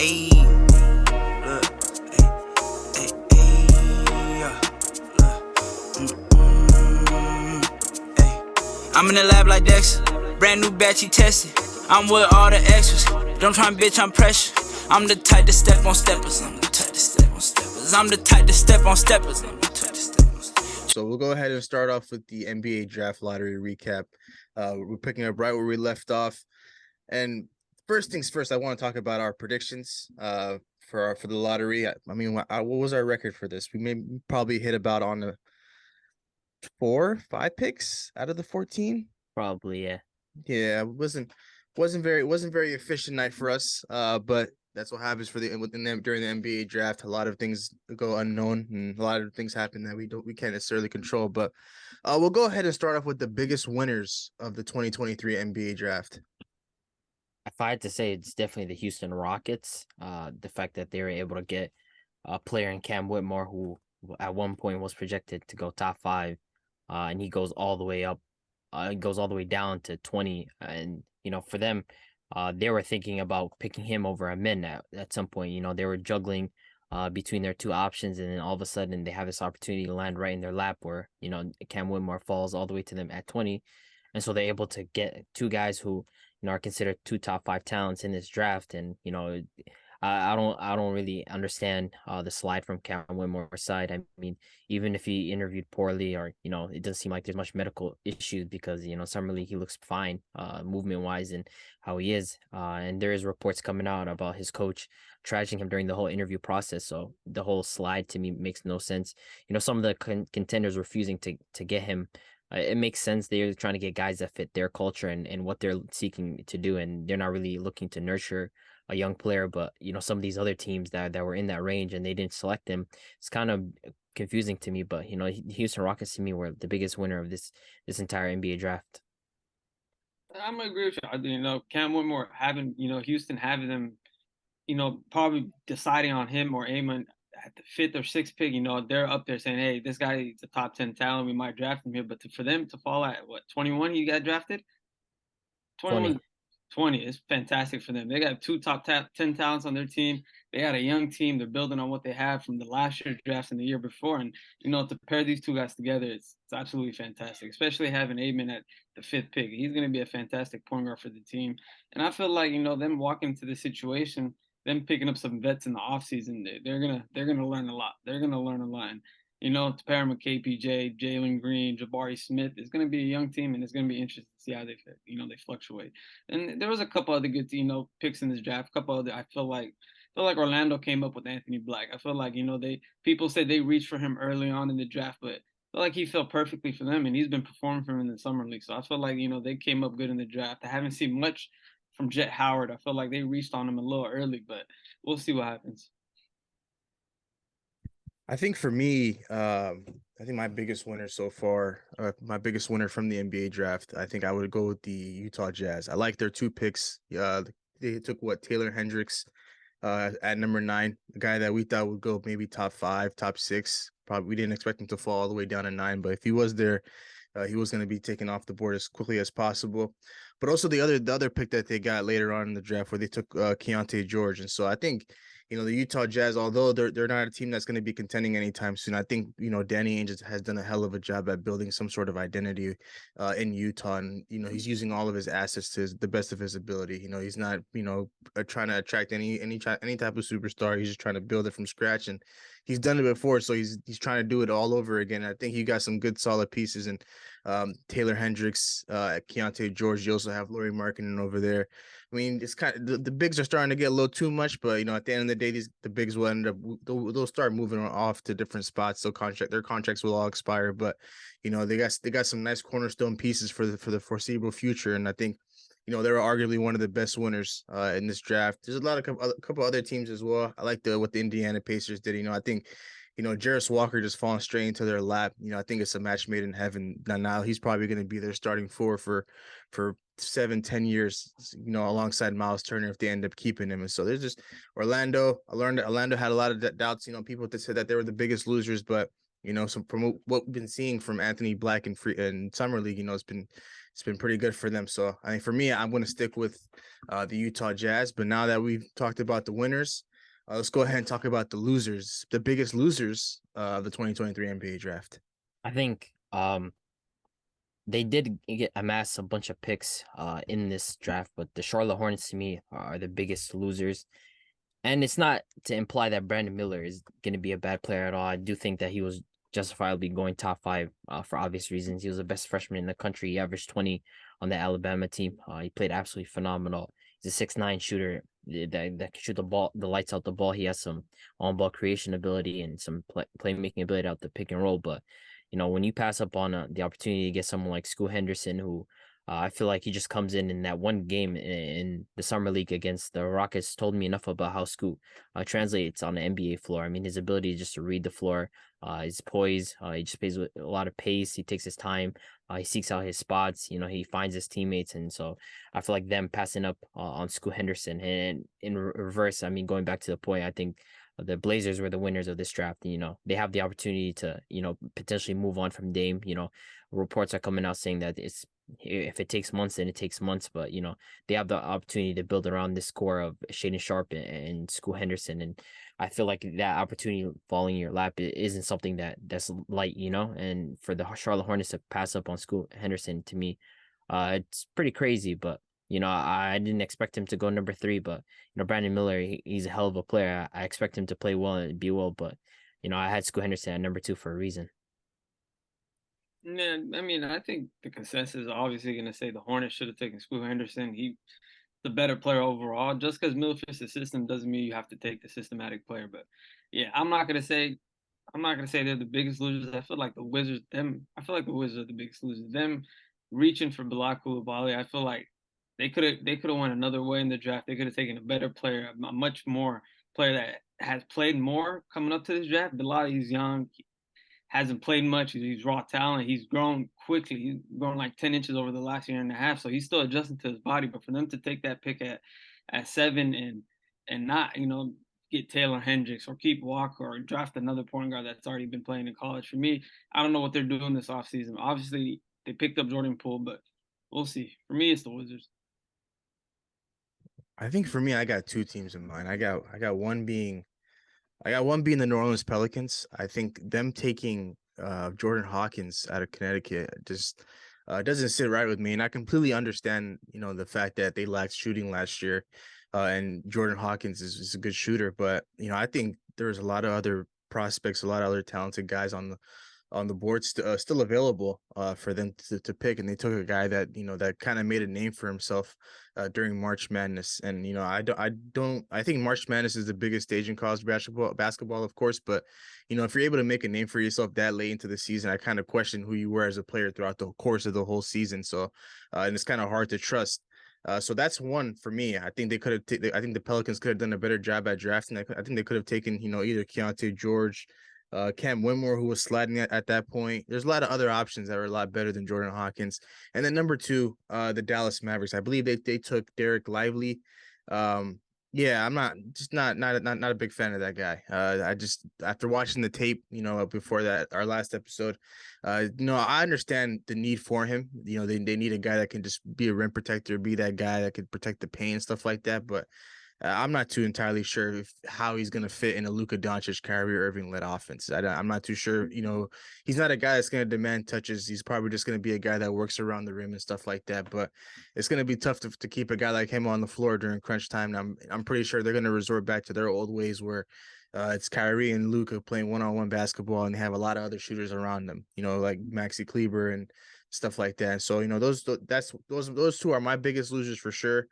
Ayy, look, yeah, ayy. I'm in the lab like Dexter, brand new batch he tested. I'm with all the extras, don't try and bitch, I'm pressure. I'm the type to step on steppers, I'm the type to step on steppers. I'm the type to step on steppers, I'm the type to step on steppers. So we'll go ahead and start off with the NBA draft lottery recap. We're picking up right where we left off. And first things first, I want to talk about our predictions for the lottery. I mean, what was our record for this? We probably hit about on the 5 picks out of the 14. Probably, yeah. Yeah, it wasn't very efficient night for us. But that's what happens within them during the NBA draft. A lot of things go unknown, and a lot of things happen that we can't necessarily control. But we'll go ahead and start off with the biggest winners of the 2023 NBA draft. If I had to say, it's definitely the Houston Rockets. The fact that they were able to get a player in Cam Whitmore, who at one point was projected to go top 5, and he goes all the way up. Goes all the way down to 20, and for them, they were thinking about picking him over Amin at some point. They were juggling between their two options, and then all of a sudden they have this opportunity to land right in their lap where Cam Whitmore falls all the way to them at 20, and so they're able to get two guys who are considered two top 5 talents in this draft. And I don't really understand the slide from Cam Whitmore's side. I mean, even if he interviewed poorly, or it doesn't seem like there's much medical issues, because Summer League he looks fine movement wise and how he is. And there is reports coming out about his coach trashing him during the whole interview process. So the whole slide to me makes no sense. Some of the contenders refusing to get him. It makes sense. They're trying to get guys that fit their culture and what they're seeking to do, and they're not really looking to nurture a young player. But some of these other teams that were in that range and they didn't select him, it's kind of confusing to me. But Houston Rockets to me were the biggest winner of this entire NBA draft. I'm gonna agree with you. Cam Whitmore having Houston having them, probably deciding on him or Amon at the 5th or 6th pick. They're up there saying, "Hey, this guy is a top 10 talent. We might draft him here." But for them to fall at 21, he got drafted. 20 is fantastic for them. They got two top 10 talents on their team. They got a young team. They're building on what they have from the last year's drafts and the year before. And, to pair these two guys together, it's absolutely fantastic, especially having Amen at the 5th pick. He's going to be a fantastic point guard for the team. And I feel like, them walking into the situation, them picking up some vets in the offseason, they're gonna learn a lot. They're gonna learn a lot. And, to pair them with KPJ, Jalen Green, Jabari Smith, it's gonna be a young team, and it's gonna be interesting to see how they they fluctuate. And there was a couple other good picks in this draft. A couple other, I feel like Orlando came up with Anthony Black. I feel like people said they reached for him early on in the draft, but I feel like he fell perfectly for them, and he's been performing for them in the summer league. So I feel like they came up good in the draft. I haven't seen much from Jet Howard. I feel like they reached on him a little early, but we'll see what happens. I think for me, I think my biggest winner so far, my biggest winner from the NBA draft, I think I would go with the Utah Jazz. I like their 2 picks. They took Taylor Hendricks at number 9, a guy that we thought would go maybe top 5, top 6. Probably we didn't expect him to fall all the way down to 9, but if he was there, he was going to be taken off the board as quickly as possible. But also the other pick that they got later on in the draft, where they took Keontae George. And so I think, the Utah Jazz, although they're not a team that's going to be contending anytime soon, I think, Danny Ainge has done a hell of a job at building some sort of identity in Utah. And, he's using all of his assets to the best of his ability. He's not, trying to attract any type of superstar. He's just trying to build it from scratch. And he's done it before, so he's trying to do it all over again. I think he got some good solid pieces, and Taylor Hendricks, Keontae George. You also have Lauri Markkanen over there. I mean, it's kind of the bigs are starting to get a little too much, but at the end of the day, the bigs will end up they'll start moving off to different spots. So their contracts will all expire, but they got some nice cornerstone pieces for the foreseeable future, and I think they were arguably one of the best winners in this draft. There's a couple other teams as well. I like what the Indiana Pacers did. I think Jarris Walker just falling straight into their lap. I think it's a match made in heaven. Now he's probably going to be their starting 4 for 7-10 years, alongside Miles Turner if they end up keeping him. And so there's just Orlando. I learned that Orlando had a lot of doubts. People that said that they were the biggest losers, but so from what we've been seeing from Anthony Black and Summer League, it's been it's been pretty good for them. So I think for me, I'm going to stick with the Utah Jazz. But now that we've talked about the winners, let's go ahead and talk about the losers, the biggest losers of the 2023 NBA draft. I think they did amass a bunch of picks in this draft, but the Charlotte Hornets to me are the biggest losers. And it's not to imply that Brandon Miller is going to be a bad player at all. I do think that he was justifiably going top 5 for obvious reasons. He was the best freshman in the country. He averaged 20 on the Alabama team. He played absolutely phenomenal. He's a 6'9" shooter that can shoot the ball, the lights out the ball. He has some on-ball creation ability and some playmaking ability out the pick and roll. But, when you pass up on the opportunity to get someone like Scoot Henderson, who I feel like he just comes in that one game in the summer league against the Rockets told me enough about how Scoot translates on the NBA floor. I mean, his ability just to read the floor, his poise, he just plays with a lot of pace. He takes his time. He seeks out his spots. He finds his teammates. And so I feel like them passing up on Scoot Henderson. And in reverse, I mean, going back to the point, I think the Blazers were the winners of this draft. They have the opportunity to, potentially move on from Dame. Reports are coming out saying that if it takes months, then it takes months. But they have the opportunity to build around this core of Shaedon Sharpe and Scoot Henderson, and I feel like that opportunity falling in your lap isn't something that's light, And for the Charlotte Hornets to pass up on Scoot Henderson, to me, it's pretty crazy. But I didn't expect him to go number 3. But Brandon Miller, he's a hell of a player. I expect him to play well and be well. But I had Scoot Henderson at number 2 for a reason. Yeah, I mean, I think the consensus is obviously going to say the Hornets should have taken Scoot Henderson. He's the better player overall. Just because Mill fits the system doesn't mean you have to take the systematic player. But yeah, I'm not gonna say they're the biggest losers. I feel like the Wizards are the biggest losers. Them reaching for Bilal Coulibaly, I feel like they could have went another way in the draft. They could have taken a better player, a much more player that has played more coming up to this draft. Bilal, he's young, hasn't played much. He's raw talent. He's grown quickly. He's grown like 10 inches over the last year and a half. So he's still adjusting to his body. But for them to take that pick at 7 and not, get Taylor Hendricks or keep Walker or draft another point guard that's already been playing in college, for me, I don't know what they're doing this offseason. Obviously, they picked up Jordan Poole, but we'll see. For me, it's the Wizards. I think for me, I got 2 teams in mind. I got one being the New Orleans Pelicans. I think them taking Jordan Hawkins out of Connecticut just doesn't sit right with me. And I completely understand, the fact that they lacked shooting last year, and Jordan Hawkins is a good shooter. But, I think there's a lot of other prospects, a lot of other talented guys on the board still available for them to pick, and they took a guy that that kind of made a name for himself during March Madness. And I think March Madness is the biggest stage in college basketball, of course, but if you're able to make a name for yourself that late into the season, I kind of question who you were as a player throughout the course of the whole season. So and it's kind of hard to trust. So that's one for me. I think they could have. I think the Pelicans could have done a better job at drafting. I think they could have taken either Keontae George, Cam Whitmore, who was sliding at that point. There's a lot of other options that are a lot better than Jordan Hawkins. And then number 2, the Dallas Mavericks. I believe they took Derek Lively. Yeah, I'm not a big fan of that guy. I just, after watching the tape, before that, our last episode, I understand the need for him. They need a guy that can just be a rim protector, be that guy that can protect the paint and stuff like that. But I'm not too entirely sure how he's going to fit in a Luka Doncic, Kyrie Irving led offense. I'm not too sure. He's not a guy that's going to demand touches. He's probably just going to be a guy that works around the rim and stuff like that. But it's going to be tough to keep a guy like him on the floor during crunch time. And I'm pretty sure they're going to resort back to their old ways where it's Kyrie and Luka playing one-on-one basketball, and they have a lot of other shooters around them, like Maxi Kleber and stuff like that. So, those 2 are my biggest losers for sure.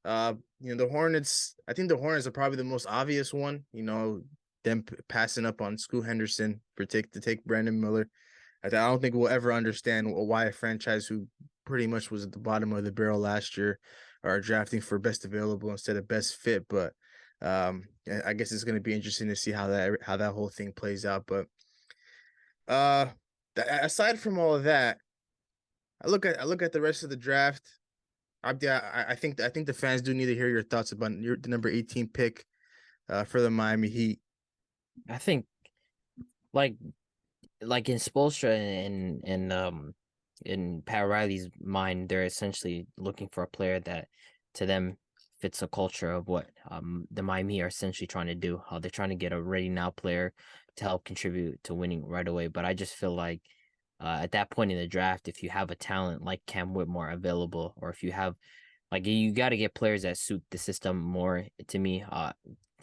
The Hornets, I think the Hornets are probably the most obvious one, them passing up on Scoot Henderson to take Brandon Miller. I don't think we'll ever understand why a franchise who pretty much was at the bottom of the barrel last year are drafting for best available instead of best fit. But I guess it's going to be interesting to see how that whole thing plays out. But aside from all of that, I look at the rest of the draft. I think the fans do need to hear your thoughts about the number 18 pick for the Miami Heat. I think like in Spoelstra and in Pat Riley's mind, they're essentially looking for a player that to them fits the culture of what the Miami are essentially trying to do. They're trying to get a ready now player to help contribute to winning right away. But I just feel like at that point in the draft, if you have a talent like Cam Whitmore available, or if you have like you got to get players that suit the system more. To me,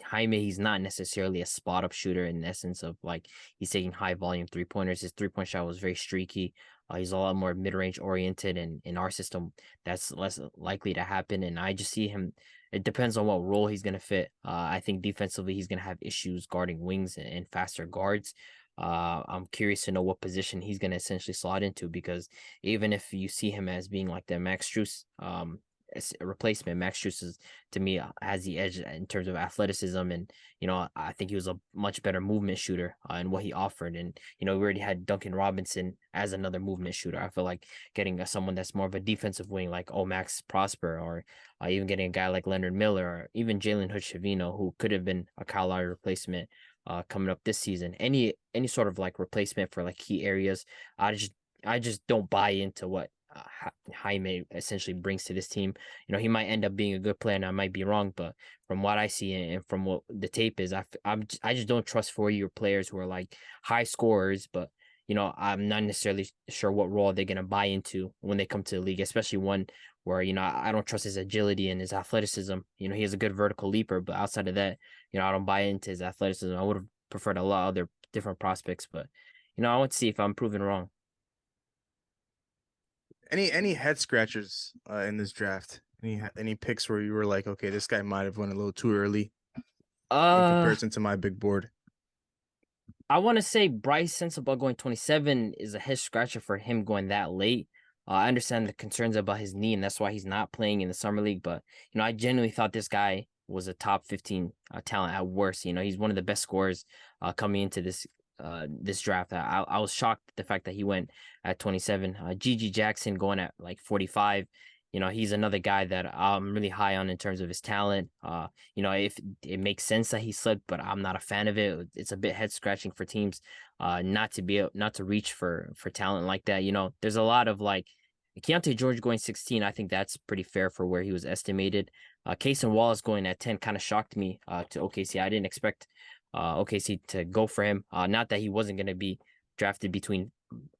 Jaime, he's not necessarily a spot up shooter in the essence of like he's taking high volume 3-pointers. His 3-point shot was very streaky. He's a lot more mid range oriented, and in our system, that's less likely to happen. And I just see him. It depends on what role he's gonna fit. I think defensively he's gonna have issues guarding wings and faster guards. I'm curious to know what position he's gonna essentially slot into, because even if you see him as being like the Max Strus a replacement, Max Strus is, to me, has the edge in terms of athleticism, and I think he was a much better movement shooter in what he offered. And we already had Duncan Robinson as another movement shooter. I feel like getting someone that's more of a defensive wing like Max Prosper, or even getting a guy like Leonard Miller, or even Jalen Hood-Schifino, who could have been a Kyle Lowry replacement coming up this season. Any sort of like replacement for like key areas. I just don't buy into what Jaime essentially brings to this team. He might end up being a good player, and I might be wrong, but from what I see and from what the tape is, I just don't trust 4-year players who are like high scorers, but I'm not necessarily sure what role they're gonna buy into when they come to the league, especially one where I don't trust his agility and his athleticism. He has a good vertical leaper, but outside of that, I don't buy into his athleticism. I would have preferred a lot of other different prospects, but I want to see if I'm proven wrong. Any head scratchers in this draft? Any picks where you were like, okay, this guy might have went a little too early in comparison to my big board? I want to say Bryce Sensabaugh going 27 is a head scratcher for him going that late. I understand the concerns about his knee, and that's why he's not playing in the summer league. But I genuinely thought this guy was a top 15 talent at worst. He's one of the best scorers coming into this draft. I was shocked at the fact that he went at 27. GG Jackson going at like 45. He's another guy that I'm really high on in terms of his talent. If it makes sense that he slipped, but I'm not a fan of it. It's a bit head scratching for teams, not to reach for talent like that. There's a lot of like Keontae George going 16. I think that's pretty fair for where he was estimated. Cason Wallace going at 10 kind of shocked me to OKC. I didn't expect OKC to go for him. Not that he wasn't going to be drafted between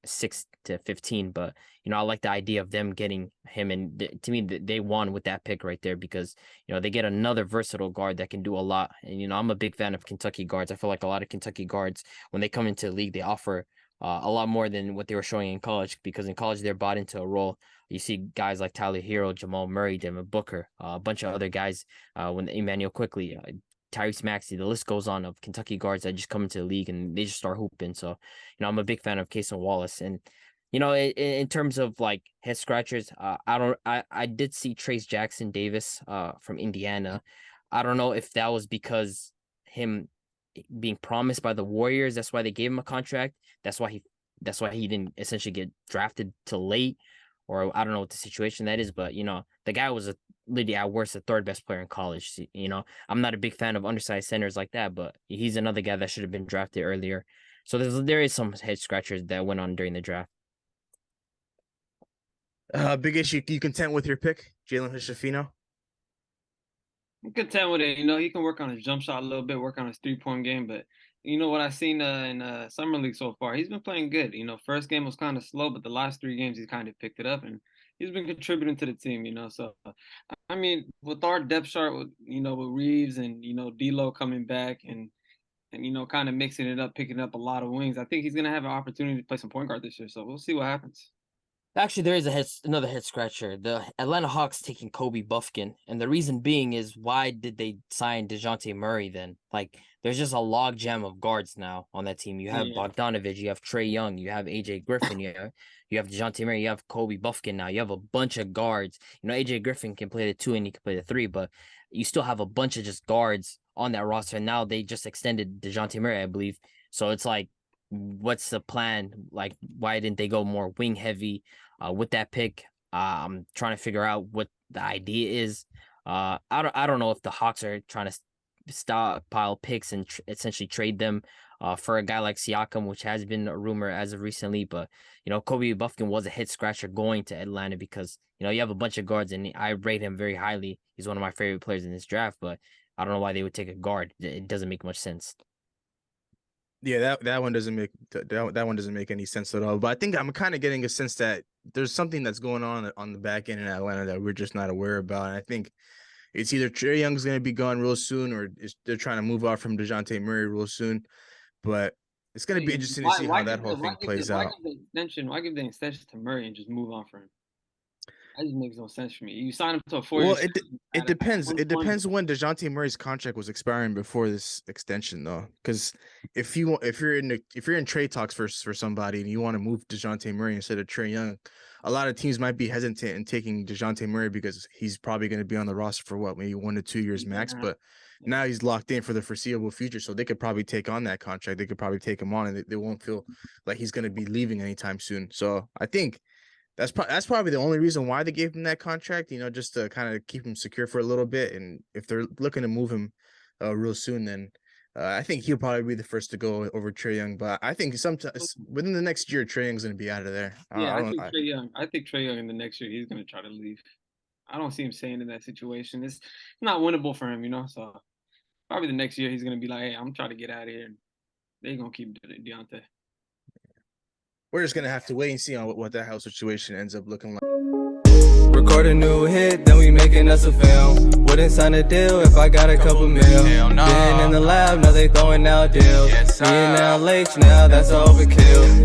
6 to 15, but I like the idea of them getting him, and to me they won with that pick right there, because they get another versatile guard that can do a lot. And I'm a big fan of Kentucky guards. I feel like a lot of Kentucky guards, when they come into the league, they offer a lot more than what they were showing in college, because in college they're bought into a role. You see guys like Tyler Hero, Jamal Murray, Devin Booker, a bunch of other guys, when Emmanuel Quickly, Tyrese Maxey, the list goes on of Kentucky guards that just come into the league and they just start hooping. So, I'm a big fan of Cason Wallace. And, in terms of like head scratchers, I did see Trace Jackson Davis from Indiana. I don't know if that was because him being promised by the Warriors, that's why they gave him a contract. That's why he didn't essentially get drafted till late, or I don't know what the situation that is, but the guy was literally at worst the third best player in college. I'm not a big fan of undersized centers like that, but he's another guy that should have been drafted earlier. So there is some head scratchers that went on during the draft. Big issue. You content with your pick, Jalen Hood-Schifino? I'm content with it. He can work on his jump shot a little bit, work on his 3-point game, but what I've seen in summer league so far, he's been playing good. First game was kind of slow, but the last 3 games he's kind of picked it up, and he's been contributing to the team. So I mean, with our depth chart, with Reeves and D'Lo coming back, and kind of mixing it up, picking up a lot of wings, I think he's gonna have an opportunity to play some point guard this year. So we'll see what happens. Actually, there is another head scratcher. The Atlanta Hawks taking Kobe Buffkin, and the reason being is, why did they sign DeJounte Murray then? Like, there's just a log jam of guards now on that team. You have Bogdanovich, you have Trae Young, you have AJ Griffin, you have DeJounte Murray, you have Kobe Buffkin now. You have a bunch of guards. AJ Griffin can play the 2 and he can play the 3, but you still have a bunch of just guards on that roster. And now they just extended DeJounte Murray, I believe. So it's like, what's the plan? Like, why didn't they go more wing heavy with that pick? I'm trying to figure out what the idea is. I don't know if the Hawks are trying to stockpile picks and essentially trade them for a guy like Siakam, which has been a rumor as of recently. But, Kobe Buffkin was a head scratcher going to Atlanta because, you have a bunch of guards, and I rate him very highly. He's one of my favorite players in this draft, but I don't know why they would take a guard. It doesn't make much sense. Yeah, that one doesn't make that one doesn't make any sense at all. But I think I'm kind of getting a sense that there's something that's going on the back end in Atlanta that we're just not aware about. And I think it's either Trae Young's going to be gone real soon, or they're trying to move off from DeJounte Murray real soon. But it's going to be interesting to see how that whole thing plays out. Why give the extension to Murray and just move on for him? That just makes no sense for me. You sign him to a 4-year. Well, it depends. It depends when DeJounte Murray's contract was expiring before this extension, though. Because if you're in trade talks for somebody and you want to move DeJounte Murray instead of Trae Young, a lot of teams might be hesitant in taking DeJounte Murray because he's probably going to be on the roster for maybe 1 to 2 years max. But now he's locked in for the foreseeable future, so they could probably take on that contract. They could probably take him on, and they won't feel like he's going to be leaving anytime soon. So I think that's probably the only reason why they gave him that contract, just to kind of keep him secure for a little bit. And if they're looking to move him real soon, then I think he'll probably be the first to go over Trae Young. But I think sometimes within the next year, Trae Young's going to be out of there. I think Trae Young in the next year, he's going to try to leave. I don't see him staying in that situation. It's not winnable for him, so probably the next year he's going to be like, hey, I'm trying to get out of here. And they're going to keep Deontay. We're just going to have to wait and see on what that house situation ends up looking like. Record a new hit, then we making us a film. Wouldn't sign a deal if I got a couple mil. Been in the lab, now they throwing out deals. Me and now late, now that's overkill.